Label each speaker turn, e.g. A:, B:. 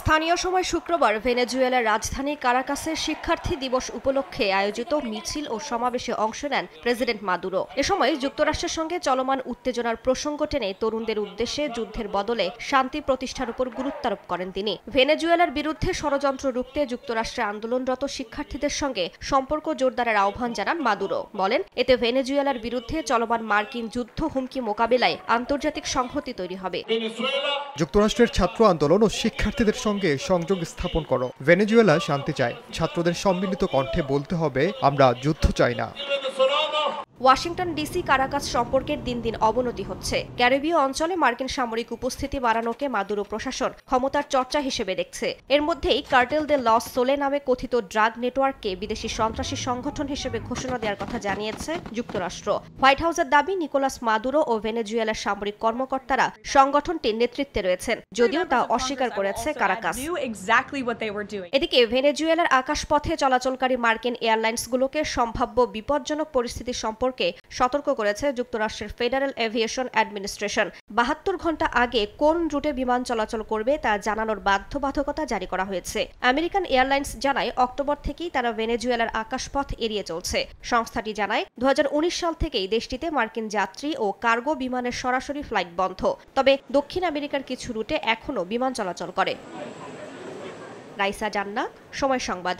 A: স্থানীয় সময় শুক্রবার ভেনেজুয়েলার রাজধানী কারাকাসে শিক্ষার্থী দিবস উপলক্ষে আয়োজিত মিছিল ও সমাবেশে অংশ নেন প্রেসিডেন্ট মাদুরো। এ সময় যুক্তরাষ্ট্রের সঙ্গে চলমান উত্তেজনার প্রসঙ্গ টেনে তরুণদের উদ্দেশ্যে যুদ্ধের বদলে শান্তি প্রতিষ্ঠার উপর গুরুত্বারোপ করেন তিনি। ভেনেজুয়েলার বিরুদ্ধে ষড়যন্ত্র রুখতে যুক্তরাষ্ট্রে আন্দোলনরত শিক্ষার্থীদের সঙ্গে সম্পর্ক জোরদারের আহ্বান জানান মাদুরো। বলেন, এতে ভেনেজুয়েলার বিরুদ্ধে চলমান মার্কিন যুদ্ধ হুমকি মোকাবিলায় আন্তর্জাতিক সংহতি তৈরি হবে।
B: যুক্তরাষ্ট্রের ছাত্র আন্দোলন ও শিক্ষার্থীদের সঙ্গে সংযোগ স্থাপন করো। ভেনেজুয়েলা শান্তি চায়, ছাত্রদের সম্মিলিত কণ্ঠে বলতে হবে, আমরা যুদ্ধ চাই না।
A: ওয়াশিংটন ডিসি কারাকাস সম্পর্কের দিন দিন অবনতি হচ্ছে। ক্যারিবীয় অঞ্চলে মার্কিন সামরিক উপস্থিতি বাড়ানোকে মাদুরো প্রশাসন ক্ষমতার চর্চা হিসেবে দেখছে। এর মধ্যেই কার্টেল দে লস সোলে নামে কথিত ড্রাগ নেটওয়ার্ককে বিদেশি সন্ত্রাসী সংগঠন হিসেবে ঘোষণা দেওয়ার কথা জানিয়েছে যুক্তরাষ্ট্র। হোয়াইট হাউসের দাবি, নিকোলাস মাদুরো ও ভেনেজুয়েলার সামরিক কর্মকর্তারা সংগঠনটির নেতৃত্বে রয়েছেন, যদিও তা অস্বীকার করেছে কারাকাস। এদিকে ভেনেজুয়েলার আকাশপথে চলাচলকারী মার্কিন এয়ারলাইন্সগুলোকে সম্ভাব্য বিপজ্জনক পরিস্থিতি সম্পর্কে সতর্ক করেছে যুক্তরাষ্ট্রের ফেডারেল এভিয়েশন অ্যাডমিনিস্ট্রেশন। ৭২ ঘণ্টা আগে কোন রুটে বিমান চলাচল করবে তা জানানোর বাধ্যবাধকতা জারি করা হয়েছে। আমেরিকান এয়ারলাইন্স জানায়, অক্টোবর থেকেই তারা ভেনেজুয়েলার আকাশপথ এড়িয়ে চলছে। সংস্থাটি জানায়, ২০১৯ সাল থেকেই দেশটিতে মার্কিন যাত্রী ও কার্গো বিমানের সরাসরি ফ্লাইট বন্ধ। তবে দক্ষিণ আমেরিকার কিছু রুটে এখনও বিমান চলাচল করে। রাইসা জান্নাত, সময় সংবাদ।